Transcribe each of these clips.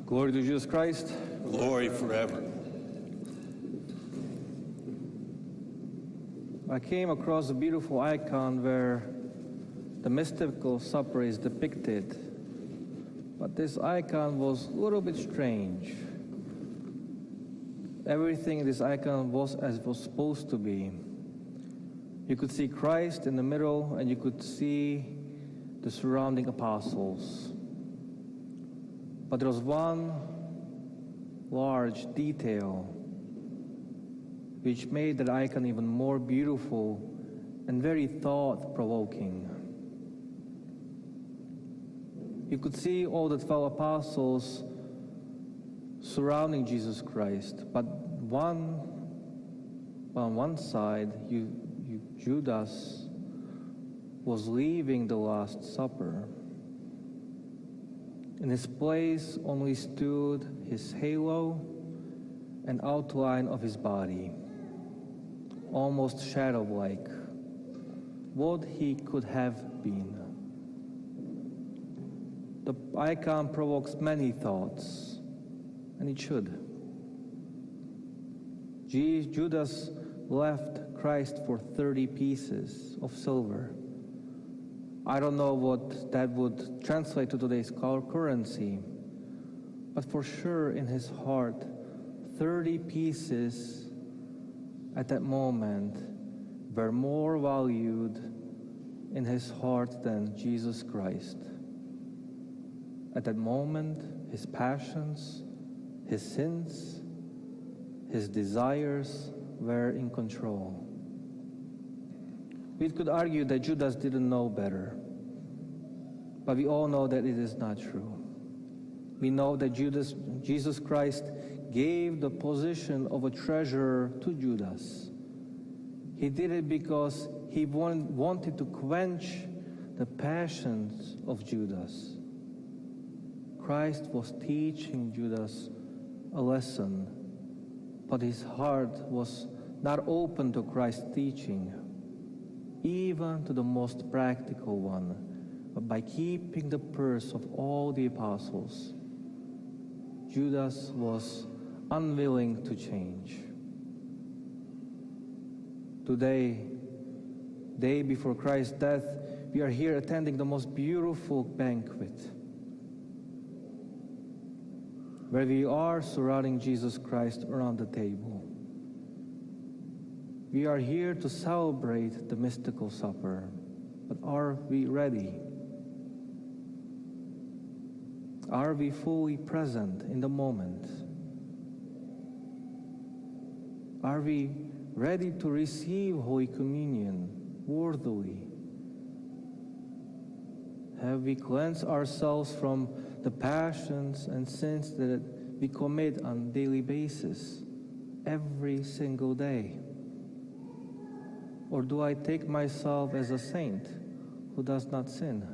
Glory to Jesus Christ. Glory forever. I came across a beautiful icon where the mystical supper is depicted, but this icon was a little bit strange. Everything in this icon was as it was supposed to be. You could see Christ in the middle, and you could see the surrounding apostles. But there was one large detail which made that icon even more beautiful and very thought-provoking. You could see all the 12 apostles surrounding Jesus Christ, but on one side, Judas was leaving the Last Supper. In his place only stood his halo and outline of his body, almost shadow-like, what he could have been. The icon provokes many thoughts, and it should. Judas left Christ for 30 pieces of silver. I don't know what that would translate to today's currency, but for sure in his heart, 30 pieces at that moment were more valued in his heart than Jesus Christ. At that moment, his passions, his sins, his desires were in control. We could argue that Judas didn't know better, but we all know that it is not true. We know that Jesus Christ gave the position of a treasurer to Judas. He did it because he wanted to quench the passions of Judas. Christ was teaching Judas a lesson, but his heart was not open to Christ's teaching, even to the most practical one. But by keeping the purse of all the apostles, Judas was unwilling to change. Today, day before Christ's death, we are here attending the most beautiful banquet, where we are surrounding Jesus Christ around the table. We are here to celebrate the mystical supper, but are we ready? Are we fully present in the moment? Are we ready to receive Holy Communion worthily? Have we cleansed ourselves from the passions and sins that we commit on a daily basis, every single day? Or do I take myself as a saint who does not sin?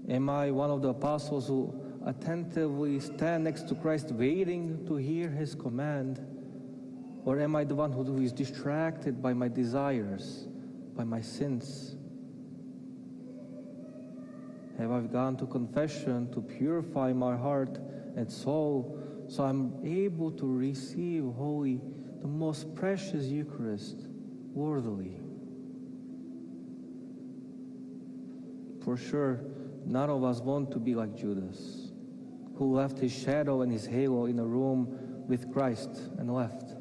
Am I one of the apostles who attentively stand next to Christ waiting to hear his command? Or am I the one who is distracted by my desires, by my sins? Have I gone to confession to purify my heart and soul so I'm able to receive holy, the most precious Eucharist worthily? For sure, none of us want to be like Judas, who left his shadow and his halo in a room with Christ and left.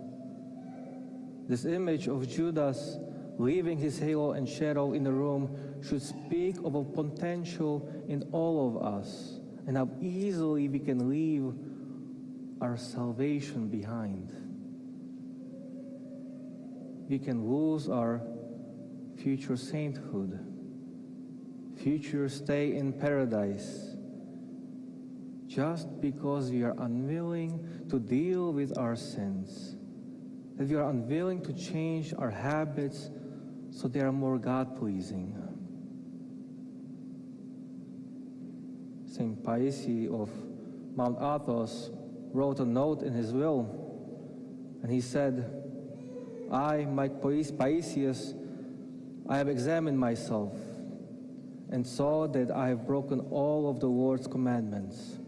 This image of Judas leaving his halo and shadow in the room should speak of a potential in all of us and how easily we can leave our salvation behind. We can lose our future sainthood, future stay in paradise, just because we are unwilling to deal with our sins, that we are unwilling to change our habits so they are more God-pleasing. Saint Paisios of Mount Athos wrote a note in his will, and he said, I, Paisios, I have examined myself, and saw that I have broken all of the Lord's commandments.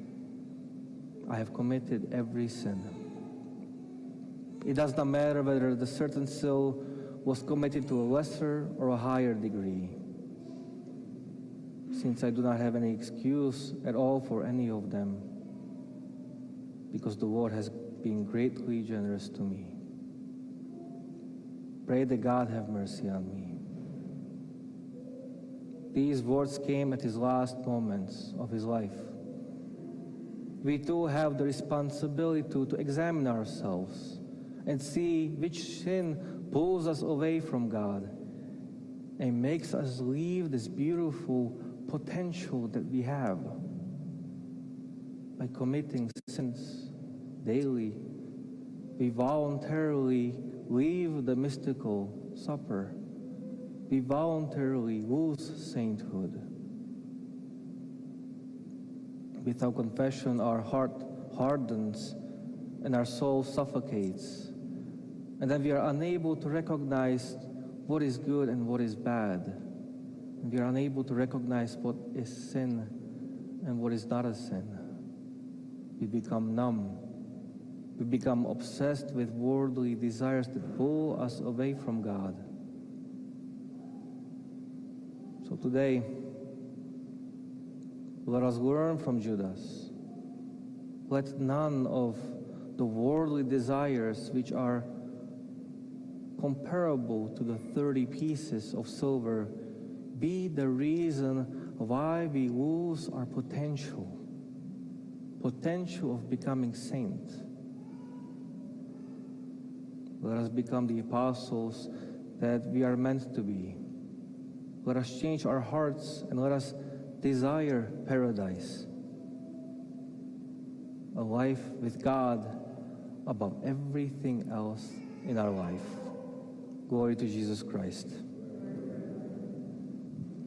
I have committed every sin. It does not matter whether the certain sin was committed to a lesser or a higher degree, since I do not have any excuse at all for any of them, because the Lord has been greatly generous to me. Pray that God have mercy on me. These words came at his last moments of his life. We too have the responsibility to examine ourselves and see which sin pulls us away from God and makes us leave this beautiful potential that we have. By committing sins daily, we voluntarily leave the mystical supper. We voluntarily lose sainthood. Without confession, our heart hardens and our soul suffocates. And then we are unable to recognize what is good and what is bad. And we are unable to recognize what is sin and what is not a sin. We become numb. We become obsessed with worldly desires that pull us away from God. So today, let us learn from Judas. Let none of the worldly desires which are comparable to the 30 pieces of silver be the reason why we lose our potential of becoming saints. Let us become the apostles that we are meant to be. Let us change our hearts and let us desire paradise, a life with God above everything else in our life. Glory to Jesus Christ.